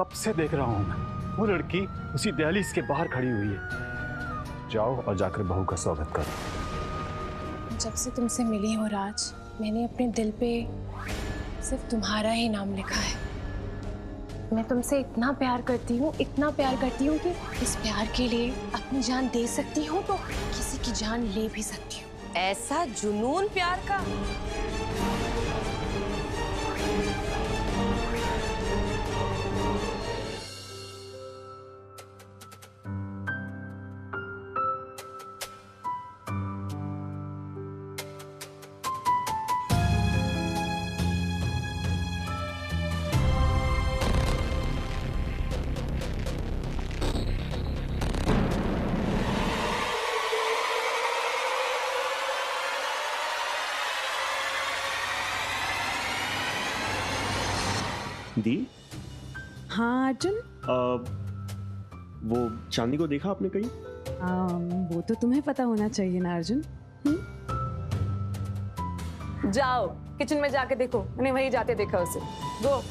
कब से देख रहा हूं मैं। वो लड़की उसी दहलीज के बाहर खड़ी हुई है। जाओ और जाकर बहू का स्वागत करो। जब से तुमसे मिली हूँ राज, मैंने अपने दिल पे सिर्फ तुम्हारा ही नाम लिखा है। मैं तुमसे इतना प्यार करती हूँ, इतना प्यार करती हूँ कि इस प्यार के लिए अपनी जान दे सकती हूँ तो किसी की जान ले भी सकती हूँ। ऐसा जुनून प्यार का। दी? हाँ अर्जुन। वो चांदी को देखा आपने कहीं? वो तो तुम्हें पता होना चाहिए ना अर्जुन। जाओ किचन में जाके देखो, मैंने वही जाते देखा उसे। गो।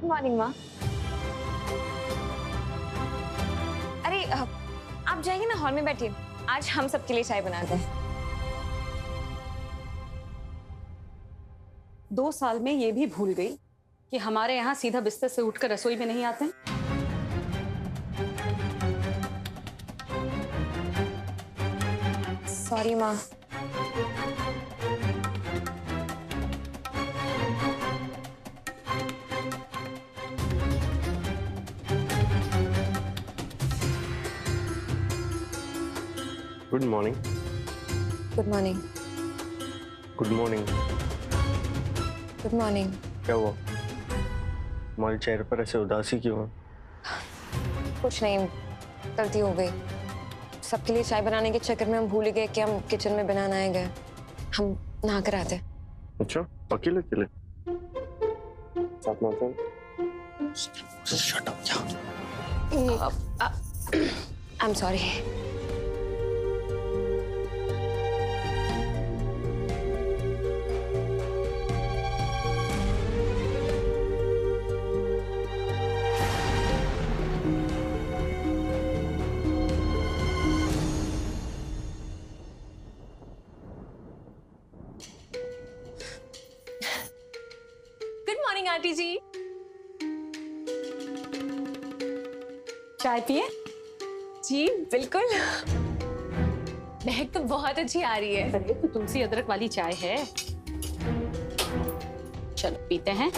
मॉर्निंग माँ। अरे आप जाइए ना, हॉल में बैठिए, आज हम सबके लिए चाय बनाते हैं। 2 साल में ये भी भूल गई कि हमारे यहाँ सीधा बिस्तर से उठकर रसोई में नहीं आते। सॉरी माँ। Good morning. Good morning. Good morning. Good morning. क्या हुआ? तुम्हारे चेहरे पर ऐसे उदासी क्यों है? कुछ नहीं, गलती हो गई। सबके लिए चाय बनाने के चक्कर में हम भूल गए कि हम किचन में बिना नहाए गए। हम नहा कर आते। अच्छा, अकेले अकेले साथ में आते? शट अप यार। I am sorry. Good morning aunty ji. चाय पिए? जी बिल्कुल। महक तो बहुत अच्छी आ रही है। अरे तो तुलसी अदरक वाली चाय है। चलो पीते हैं।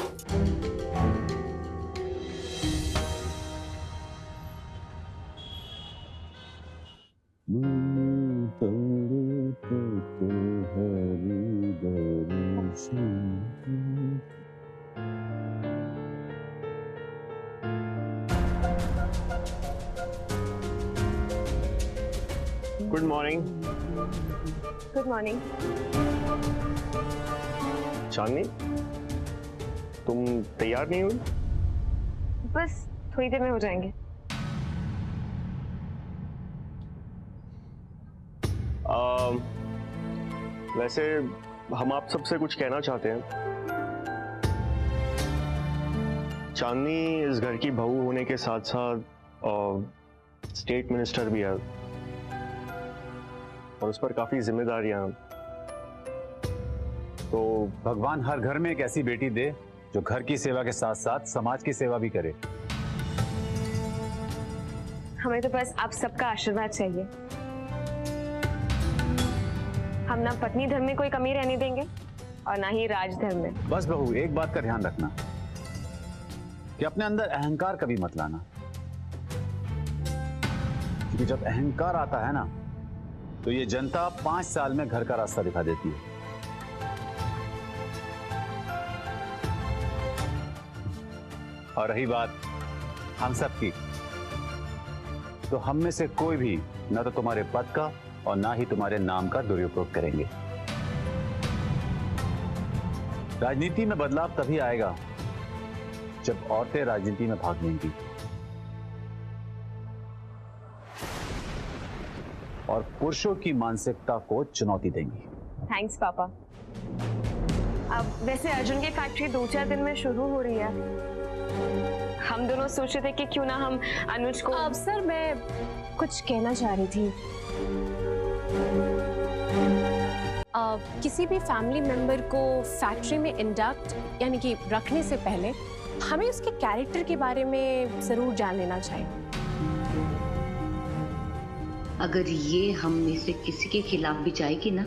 Good morning. Good morning. Chandni, तुम तैयार नहीं हुई? बस थोड़ी देर में हो जाएंगे। वैसे हम आप सबसे कुछ कहना चाहते हैं। चांदनी इस घर की बहू होने के साथ साथ स्टेट मिनिस्टर भी है और उस पर काफी जिम्मेदारियां। तो भगवान हर घर में एक ऐसी बेटी दे जो घर की सेवा के साथ साथ समाज की सेवा भी करे। हमें तो बस आप सबका आशीर्वाद चाहिए। हम ना पत्नी धर्म में कोई कमी रहने देंगे और ना ही राज धर्म में। बस बहू, एक बात का ध्यान रखना कि अपने अंदर अहंकार कभी मत लाना, क्योंकि जब अहंकार आता है ना तो ये जनता 5 साल में घर का रास्ता दिखा देती है। और रही बात हम सब की, तो हम में से कोई भी ना तो तुम्हारे पद का और ना ही तुम्हारे नाम का दुरुपयोग करेंगे। राजनीति में बदलाव तभी आएगा जब औरतें राजनीति में भाग लेंगी। और पुरुषों की मानसिकता को चुनौती देंगी। थैंक्स पापा। अब वैसे अर्जुन की फैक्ट्री 2-4 दिन में शुरू हो रही है। हम दोनों सोच रहे थे कि क्यों ना हम अनुज को। अब सर मैं कुछ कहना चाह रही थी। किसी भी फैमिली मेंबर को फैक्ट्री में इंडक्ट यानी कि रखने से पहले हमें उसके कैरेक्टर के बारे में जरूर जान लेना चाहिए। अगर ये हम में से किसी के खिलाफ भी जाएगी ना,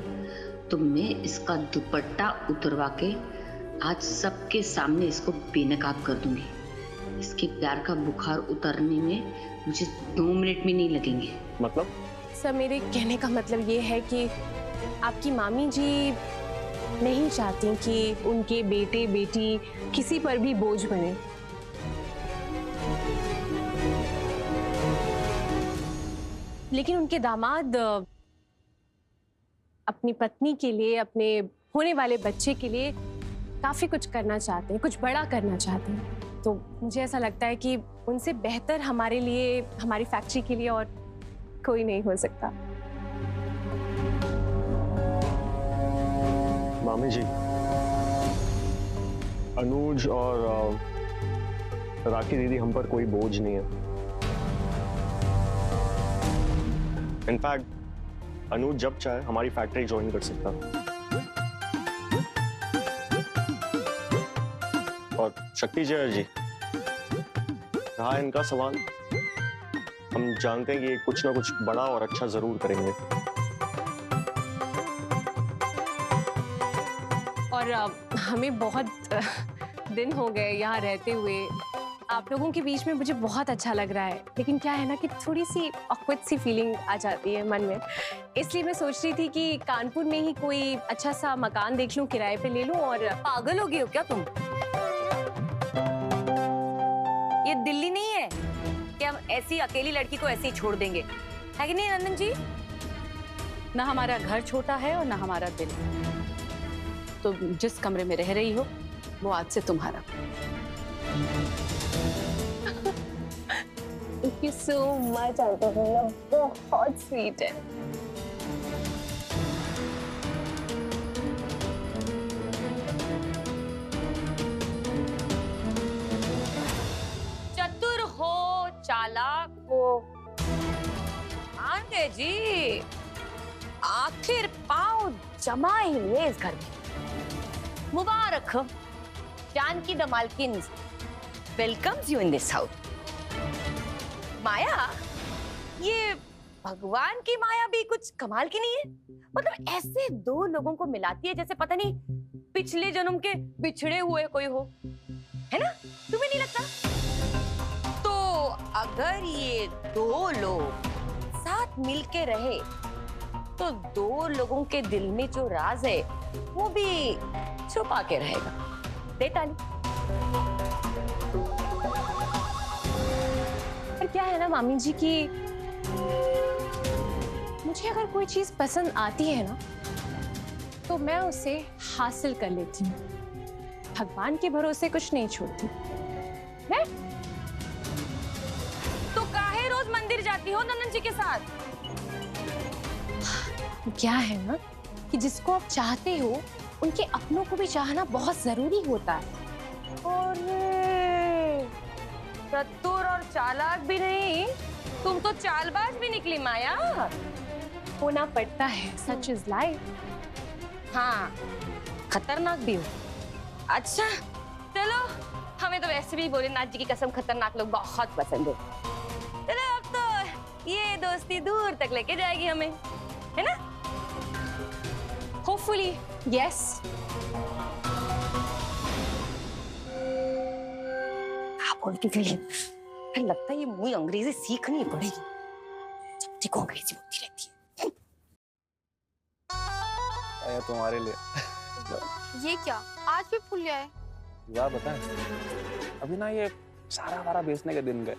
तो मैं इसका दुपट्टा उतरवा के आज सबके सामने इसको बेनकाब कर दूंगी। इसके प्यार का बुखार उतरने में मुझे 2 मिनट भी नहीं लगेंगे। मतलब? सर मेरे कहने का मतलब ये है कि आपकी मामी जी नहीं चाहती कि उनके बेटे बेटी किसी पर भी बोझ बने। लेकिन उनके दामाद अपनी पत्नी के लिए, अपने होने वाले बच्चे के लिए काफी कुछ करना चाहते हैं, कुछ बड़ा करना चाहते हैं। तो मुझे ऐसा लगता है कि उनसे बेहतर हमारे लिए, हमारी फैक्ट्री के लिए और कोई नहीं हो सकता। मामी जी, अनुज और राखी दीदी हम पर कोई बोझ नहीं है। इनफैक्ट अनुज जब चाहे हमारी फैक्ट्री ज्वाइन कर सकता। और शक्ति जय जी, रहा इनका सवाल, हम जानते हैं कि ये कुछ ना कुछ बड़ा और अच्छा जरूर करेंगे। और हमें बहुत दिन हो गए यहाँ रहते हुए। आप लोगों के बीच में मुझे बहुत अच्छा लग रहा है, लेकिन क्या है ना कि थोड़ी सी ऑकवर्ड सी फीलिंग आ जाती है मन में। इसलिए मैं सोच रही थी कि कानपुर में ही कोई अच्छा सा मकान देख लूं, किराए पे ले लूं। और पागल हो गई हो क्या तुम? ये दिल्ली नहीं है कि हम ऐसी अकेली लड़की को ऐसे ही छोड़ देंगे, है कि नहीं नंदन जी? ना हमारा घर छोटा है और ना हमारा दिल। तो जिस कमरे में रह रही हो वो आज से तुम्हारा। Thank you so much, Uncle Villa, बहुत स्वीट है। चतुर हो, चालाक हो, आंटे जी आखिर पांव जमा ही लिए इस घर में। मुबारक हो, जानकी द मालकिन welcomes you in this house. Maya, ये भगवान की माया भी कुछ कमाल की नहीं है। मतलब ऐसे 2 लोगों को मिलाती है जैसे पता नहीं पिछले जन्म के बिछड़े हुए कोई हो, है ना? तुम्हें नहीं लगता? तो अगर ये 2 लोग साथ मिलके रहे तो 2 लोगों के दिल में जो राज है वो भी छुपा के रहेगा। दे ताली। पर क्या है ना मामी जी कि मुझे अगर कोई चीज पसंद आती है ना तो मैं उसे हासिल कर लेती हूँ। भगवान के भरोसे कुछ नहीं छोड़ती मैं। तो काहे रोज मंदिर जाती हो नंदन जी के साथ? क्या है ना कि जिसको आप चाहते हो उनके अपनों को भी चाहना बहुत जरूरी होता है। और चतुर और चालाक भी नहीं, तुम तो चालबाज भी निकली माया। होना पड़ता है, सच इज लाइफ। हाँ, खतरनाक भी हो। अच्छा चलो, हमें तो वैसे भी भोलेनाथ जी की कसम खतरनाक लोग बहुत पसंद है। चलो अब तो ये दोस्ती दूर तक लेके जाएगी हमें, है ना? Hopefully yes. बोलती गई, फिर लगता है ये मुझे अंग्रेजी सीखनी पड़ेगी। जब देखो अंग्रेजी बोलती रहती है। ये तुम्हारे लिए। ये क्या आज भी फूल गया है? यार बताएं, अभी ना ये सारा वारा बेचने के दिन गए।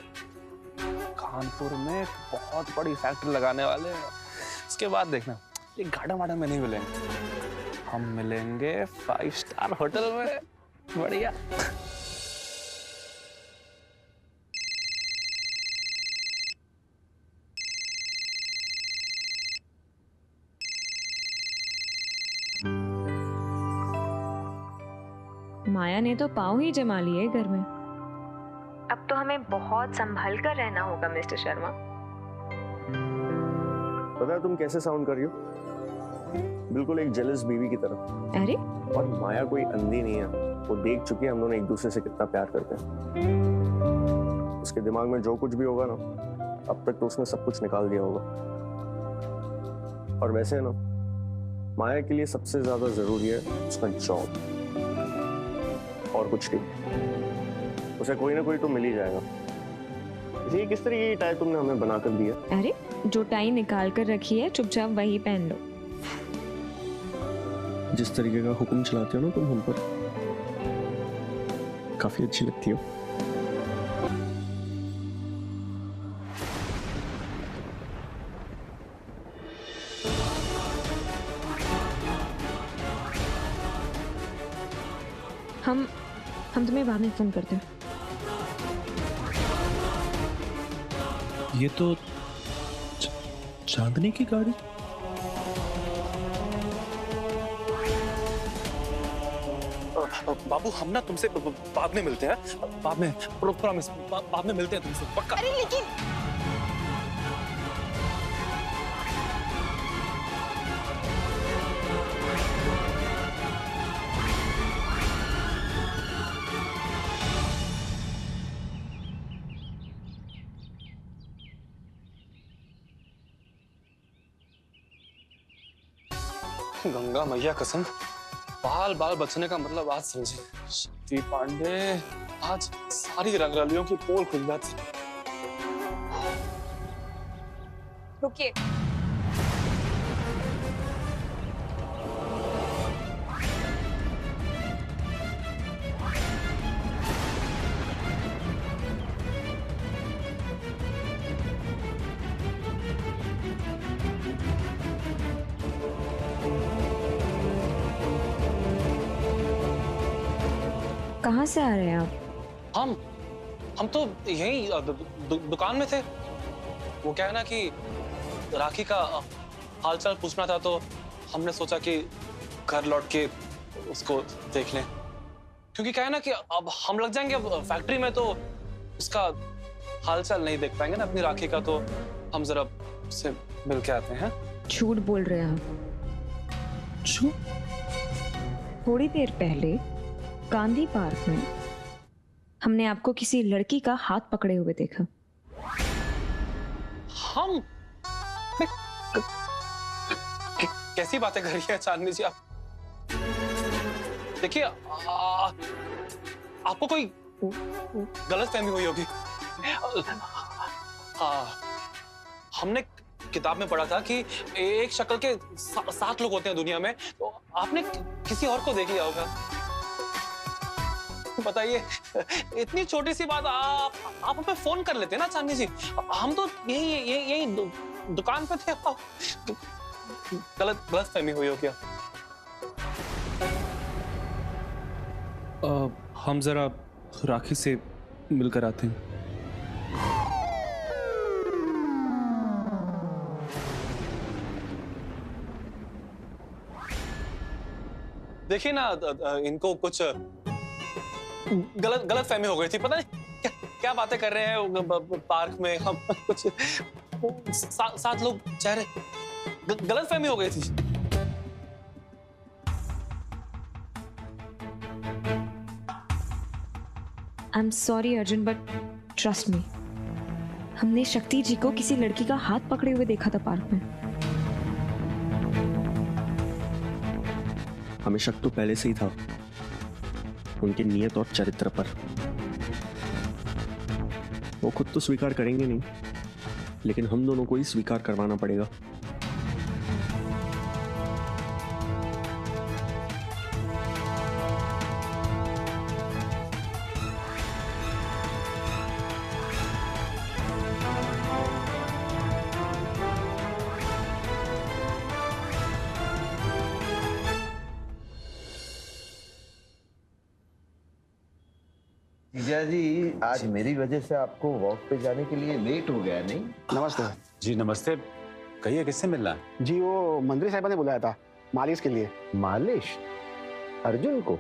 कानपुर में बहुत बड़ी फैक्ट्री लगाने वाले हैं। इसके बाद देखना ये गार्डन वार्डन में नहीं मिलेंगे, हम मिलेंगे 5 स्टार होटल में। बढ़िया। माया ने तो पाँव ही जमा लिए घर में। अब तो हमें बहुत संभल कर रहना होगा मिस्टर शर्मा। पता है तुम कैसे साउंड कर रही हो? बिल्कुल एक जेलस बीवी की तरह। अरे और माया कोई अंधी नहीं है, वो देख चुकी है हम दोनों एक दूसरे से कितना प्यार करते हैं। उसके दिमाग में जो कुछ भी होगा ना, अब तक तो उसने सब कुछ निकाल दिया होगा। और वैसे ना, माया के लिए सबसे ज्यादा जरूरी है उसका जॉब, और कुछ नहीं। उसे कोई ना कोई तो मिल ही जाएगा। ये किस तरीके की टाई तुमने हमें बनाकर दी है? अरे जो टाई निकाल कर रखी है चुपचाप वही पहन लो। जिस तरीके का हुक्म चलाते हो ना तुम हम पर, काफी अच्छी लगती हो। हम तुम्हें बाद में फोन करते हैं। ये तो चांदनी की गाड़ी। बाबू हम ना तुमसे बाद में मिलते हैं, बाद में प्रॉमिस, बाद में मिलते हैं तुमसे पक्का। अरे लेकिन गंगा मैया कसम, बाल बाल बचने का मतलब आज समझे। शक्ति पांडे, आज सारी रंगरलियों की पोल खुल जाती। रुकिए, कहाँ से आ रहे हैं आप? हम तो यही दुकान में थे। वो क्या है ना कि राखी का हालचाल पूछना था, तो हमने सोचा कि घर लौट के उसको देख लें। क्योंकि क्या है ना कि अब हम लग जाएंगे अब फैक्ट्री में, तो उसका हालचाल नहीं देख पाएंगे ना अपनी राखी का, तो हम जरा उससे मिल के आते हैं। झूठ बोल रहे हैं आप। झूठ? थोड़ी देर पहले गांधी पार्क में हमने आपको किसी लड़की का हाथ पकड़े हुए देखा। हम कैसी बातें कर रही है चांदनी जी आप? देखिए आपको कोई गलत फहमी हुई होगी। हमने किताब में पढ़ा था कि एक शक्ल के 7 लोग होते हैं दुनिया में, तो आपने किसी और को देख लिया होगा। बताइए, इतनी छोटी सी बात आप हमें फोन कर लेते ना चांदनी जी। हम तो यही दुकान पे थे। गलत फहमी हुई हो क्या? हम जरा राखी से मिलकर आते हैं। देखिए ना, इनको कुछ गलत फहमी हो गई थी। पता नहीं क्या बातें कर रहे हैं पार्क में। हम कुछ 7 लोग चेहरे, गलत फहमी हो गई थी। आई am sorry Arjun, but trust me, हमने शक्ति जी को किसी लड़की का हाथ पकड़े हुए देखा था पार्क में। हमें शक तो पहले से ही था उनकी नीयत और चरित्र पर। वो खुद तो स्वीकार करेंगे नहीं, लेकिन हम दोनों को ही स्वीकार करवाना पड़ेगा। जीजा जी, आज मेरी वजह से आपको वॉक पे जाने के लिए लेट हो गया नहीं? नमस्ते जी। नमस्ते। कहिए किससे मिलना है? जी वो मंत्री साहिबा ने बुलाया था मालिश के लिए। मालिश? अर्जुन को?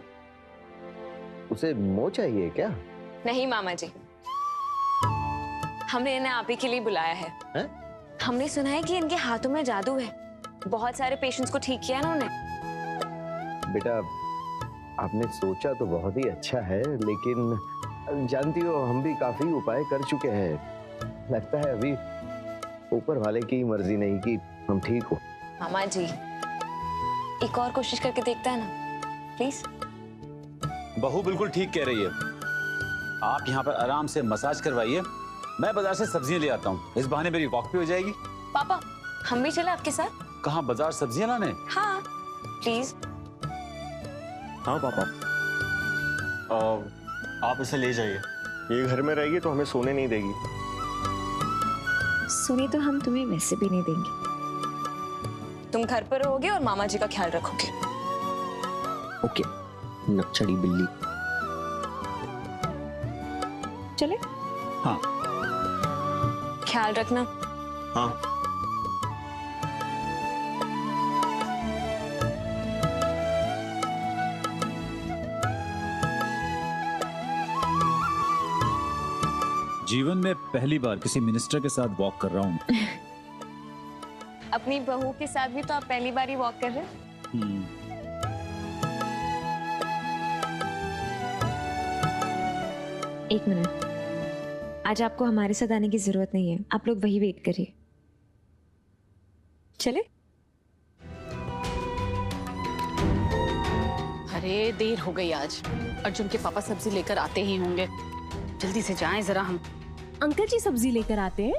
उसे मोह चाहिए क्या? नहीं मामा जी, हमने इन्हें आप ही के लिए बुलाया है। हमने सुना है कि इनके हाथों में जादू है, बहुत सारे पेशेंट्स को ठीक किया ना उन्होंने। बेटा, आपने सोचा तो बहुत ही अच्छा है, लेकिन जानती हो हम भी काफी उपाय कर चुके हैं। लगता है अभी ऊपर वाले की मर्जी नहीं कि हम ठीक हो। मामा जी, एक और कोशिश करके देखता है ना, प्लीज। बहू बिल्कुल ठीक कह रही है, आप यहाँ पर आराम से मसाज करवाइए, मैं बाजार से सब्जियां ले आता हूँ, इस बहाने मेरी वॉक भी हो जाएगी। पापा, हम भी चले आपके साथ? कहाँ, बाजार सब्जियां लाने? हाँ प्लीज। हाँ पापा, आप इसे ले जाइए, ये घर में रहेगी तो हमें सोने नहीं देगी। सोने तो हम तुम्हें वैसे भी नहीं देंगे। तुम घर पर रहोगे और मामा जी का ख्याल रखोगे। ओके, नक्चड़ी बिल्ली। चले? हाँ। ख्याल रखना। हाँ। जीवन में पहली बार किसी मिनिस्टर के साथ वॉक कर रहा हूँ। अपनी बहू के साथ भी तो आप पहली बार ही वॉक कर रहे हैं। एक मिनट, आज आपको हमारे साथ आने की जरूरत नहीं है, आप लोग वही वेट करिए। चले? अरे देर हो गई आज, अर्जुन के पापा सब्जी लेकर आते ही होंगे, जल्दी से जाएं जरा हम। अंकल जी सब्जी लेकर आते हैं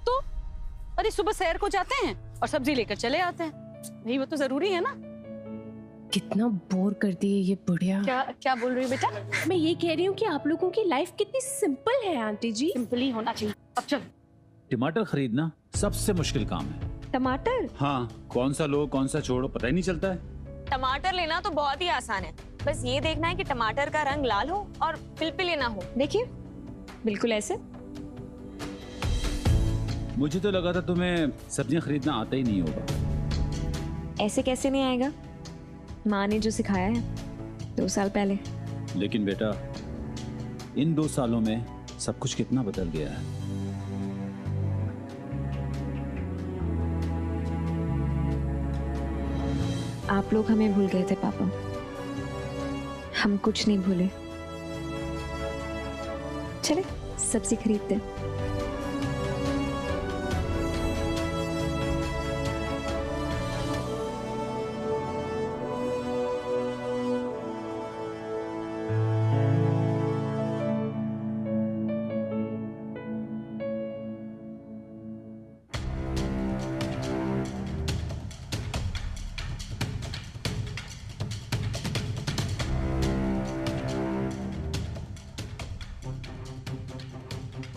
तो? अरे सुबह सैर को जाते हैं और सब्जी लेकर चले आते हैं, नहीं वो तो जरूरी है ना। कितना बोर कर दिए ये बुढ़िया। क्या बोल रही हो बेटा? मैं ये कह रही हूँ कि आप लोगों की लाइफ कितनी सिंपल है आंटी जी। सिंपल ही होना चाहिए। अब चल। टमाटर खरीदना सबसे मुश्किल काम है। टमाटर? हाँ, कौन सा लो कौन सा छोड़ो पता ही नहीं चलता है। टमाटर लेना तो बहुत ही आसान है, बस ये देखना है कि टमाटर का रंग लाल हो और पिलपिले ना हो। देखिए, बिल्कुल ऐसे। मुझे तो लगा था तुम्हें सब्जियां खरीदना आता ही नहीं होगा। ऐसे कैसे नहीं आएगा? माँ ने जो सिखाया है 2 साल पहले। लेकिन बेटा, इन 2 सालों में सब कुछ कितना बदल गया है। आप लोग हमें भूल गए थे पापा, हम कुछ नहीं भूले। चले सब्जी खरीदते।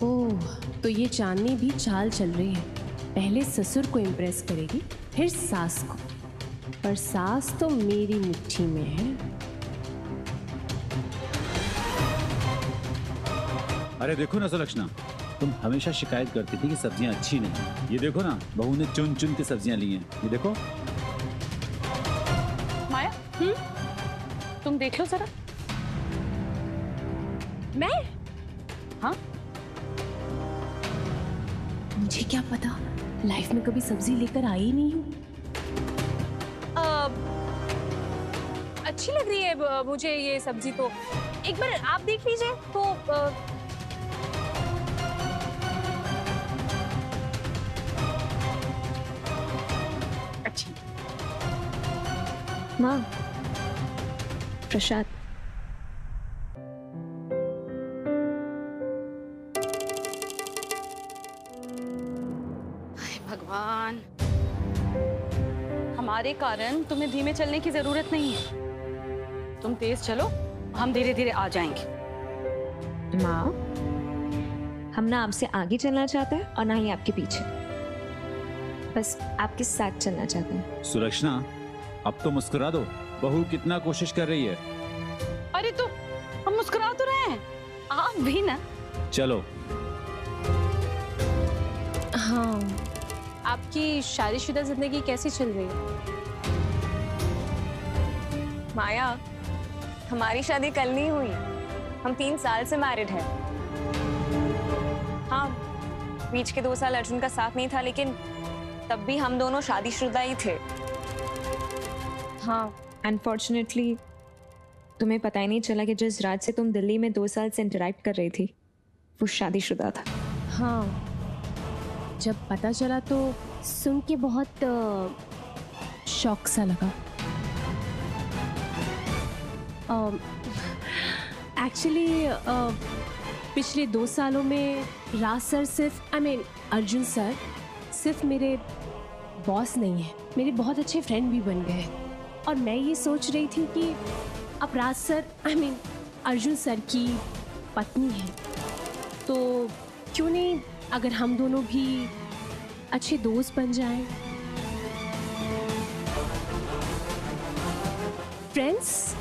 ओह, तो ये चांदनी भी चाल चल रही है, पहले ससुर को इम्प्रेस करेगी फिर सास को, पर सास तो मेरी मुट्ठी में है। अरे देखो ना सुलक्षणा, तुम हमेशा शिकायत करती थी कि सब्जियां अच्छी नहीं। ये देखो ना, बहू ने चुन चुन के सब्जियां ली हैं। ये देखो। माया, तुम देख लो जरा। मैं? हाँ, मुझे क्या पता, लाइफ में कभी सब्जी लेकर आई ही नहीं हूँ। अच्छी लग रही है मुझे ये सब्जी, तो एक बार आप देख लीजिए तो। अच्छी। माँ, प्रसाद। भगवान, हमारे कारण तुम्हें धीमे चलने की जरूरत नहीं है, तुम तेज चलो, हम धीरे धीरे आ जाएंगे। माँ, हम ना आपसे आगे चलना चाहते हैं और ना ही आपके पीछे, बस आपके साथ चलना चाहते हैं। सुलक्षणा, अब तो मुस्कुरा दो, बहू कितना कोशिश कर रही है। अरे तो हम मुस्कुरा तो रहे हैं, आप भी ना। चलो। हाँ, आपकी शादीशुदा जिंदगी कैसी चल रही है? माया, हमारी शादी कल नहीं हुई, हम 3 साल से मैरिड हैं। हाँ, बीच के 2 साल अर्जुन का साथ नहीं था, लेकिन तब भी हम दोनों शादीशुदा ही थे। हाँ, अनफॉर्चुनेटली तुम्हें पता ही नहीं चला कि जिस राज से तुम दिल्ली में 2 साल से इंटरेक्ट कर रही थी वो शादीशुदा था। हाँ, जब पता चला तो सुन के बहुत शौक सा लगा। एक्चुअली पिछले 2 सालों में राज सर सिर्फ अर्जुन सर सिर्फ मेरे बॉस नहीं है, मेरे बहुत अच्छे फ्रेंड भी बन गए। और मैं ये सोच रही थी कि अब राज सर अर्जुन सर की पत्नी है, तो क्यों नहीं अगर हम दोनों भी अच्छे दोस्त बन जाएं, फ्रेंड्स।